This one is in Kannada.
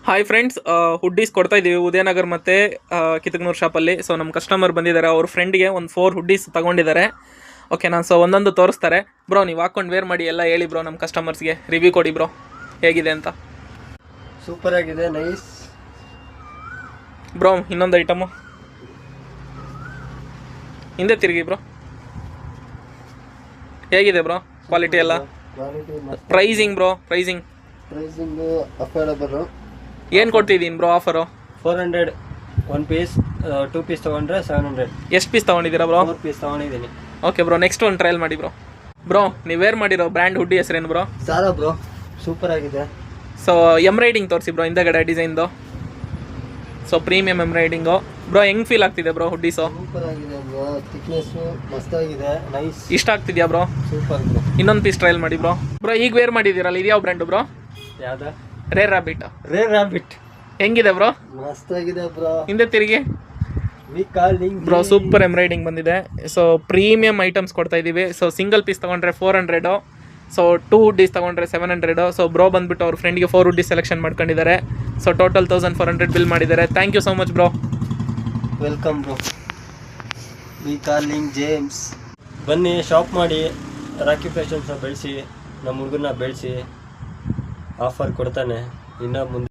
ಹಾಯ್ ಫ್ರೆಂಡ್ಸ್, ಹುಡ್ಡೀಸ್ ಕೊಡ್ತಾ ಇದ್ದೀವಿ ಉದಯನಗರ್ ಮತ್ತು ಕಿತಕ್ನೂರು ಶಾಪಲ್ಲಿ. ಸೊ ನಮ್ಮ ಕಸ್ಟಮರ್ ಬಂದಿದ್ದಾರೆ, ಅವ್ರ ಫ್ರೆಂಡ್ಗೆ ಒಂದು 4 ಹುಡ್ಡೀಸ್ ತೊಗೊಂಡಿದ್ದಾರೆ. ಓಕೆ, ನಾನು ಸೊ ಒಂದೊಂದು ತೋರಿಸ್ತಾರೆ. ಬ್ರೋ ನೀವು ಹಾಕ್ಕೊಂಡು ವೇರ್ ಮಾಡಿ ಎಲ್ಲ ಹೇಳಿ ಬ್ರೋ, ನಮ್ಮ ಕಸ್ಟಮರ್ಸ್ಗೆ ರಿವ್ಯೂ ಕೊಡಿ ಬ್ರೋ ಹೇಗಿದೆ ಅಂತ. ಸೂಪರ್ ಆಗಿದೆ, ನೈಸ್ ಬ್ರೋ. ಇನ್ನೊಂದು ಐಟಮು ಹಿಂದೆ ತಿರುಗಿ ಬ್ರೋ. ಹೇಗಿದೆ ಬ್ರೋ ಕ್ವಾಲಿಟಿ ಎಲ್ಲ? Pricing bro, pricing affordable. ಏನು ಕೊಡ್ತಿದ್ದೀನಿ ಬ್ರೋ ಆಫರು? 400 1 ಪೀಸ್, 2 ಪೀಸ್ ತೊಗೊಂಡ್ರೆ 700. ಎಷ್ಟು ಪೀಸ್ ತೊಗೊಂಡಿದ್ದೀರಾ ಬ್ರೋ? 4 ಪೀಸ್ ತೊಗೊಂಡಿದ್ದೀನಿ. ಓಕೆ ಬ್ರೋ, ನೆಕ್ಸ್ಟ್ ಒಂದು ಟ್ರಯಲ್ ಮಾಡಿ ಬ್ರೋ. ಬ್ರೋ ನೀವು ವೇರ್ ಮಾಡಿರೋ ಬ್ರ್ಯಾಂಡ್ ಹುಡ್ಡಿ ಹೆಸರೇನು ಬ್ರೋ? ಸಾರಾ ಬ್ರೋ, ಸೂಪರ್ ಆಗಿದೆ. ಸೊ ಎಂಬ್ರಾಯ್ಡಿಂಗ್ ತೋರಿಸಿ ಬ್ರೋ, ಹಿಂದೆಗಡೆ ಡಿಸೈನ್ದು. So premium embroidering bro. ಹೆಂಗೆ ಫೀಲ್ ಆಗ್ತಿದೆ ಬ್ರೋ ಹುಡ್ಡೀಸು? ಸೂಪರ್ ಆಗಿದೆ ಬ್ರೋ, ಥಿಕ್ನೆಸ್ಸು ಮಸ್ತಾಗಿದೆ, ನೈಸ್. ಇಷ್ಟ ಆಗ್ತಿದ್ಯಾ ಬ್ರೋ? Super bro. ಇನ್ನೊಂದು ಪೀಸ್ ಟ್ರಯಲ್ ಮಾಡಿ ಬ್ರೋ. ಬ್ರೋ ಈಗ ವೇರ್ ಮಾಡಿದ್ದೀರಲ್ಲ, ಇದು ಯಾವ ಬ್ರ್ಯಾಂಡು ಬ್ರೋ? ಯಾವ್ದು? Rare Rabbit. ರೇರ್ ರಾಬಿಟ್ ಹೆಂಗಿದೆ ಬ್ರೋ? ಮಸ್ತಾಗಿದೆ ಬ್ರೋ. ಹಿಂದೆ ತಿರುಗಿ ಬ್ರೋ. ಸೂಪರ್ ಎಂಬ್ರಾಯ್ಡಿಂಗ್ ಬಂದಿದೆ. ಸೊ ಪ್ರೀಮಿಯಂ ಐಟಮ್ಸ್ ಕೊಡ್ತಾ ಇದ್ದೀವಿ. ಸೊ ಸಿಂಗಲ್ ಪೀಸ್ ತೊಗೊಂಡ್ರೆ 400. ಸೊ 2 ಹುಡ್ಡೀಸ್ ತೊಗೊಂಡ್ರೆ 700. ಸೊ ಬ್ರೋ ಬಂದ್ಬಿಟ್ಟು ಅವ್ರ ಫ್ರೆಂಡ್ಗೆ 4 ಹುಡ್ಡೀಸ್ ಸೆಲೆಕ್ಷನ್ ಮಾಡ್ಕೊಂಡಿದ್ದಾರೆ. ಸೊ ಟೋಟಲ್ 1400 ಬಿಲ್ ಮಾಡಿದ್ದಾರೆ. Thank you so much bro. Welcome bro. We calling James. ಬನ್ನಿ ಶಾಪ್ ಮಾಡಿ, ರಾಕಿ ಫ್ಯಾಷನ್ಸ್ನ ಬೆಳೆಸಿ, ನಮ್ಮ ಹುಡುಗನ ಬೆಳೆಸಿ. ಆಫರ್ ಕೊಡ್ತಾನೆ ಇನ್ನು ಮುಂದೆ.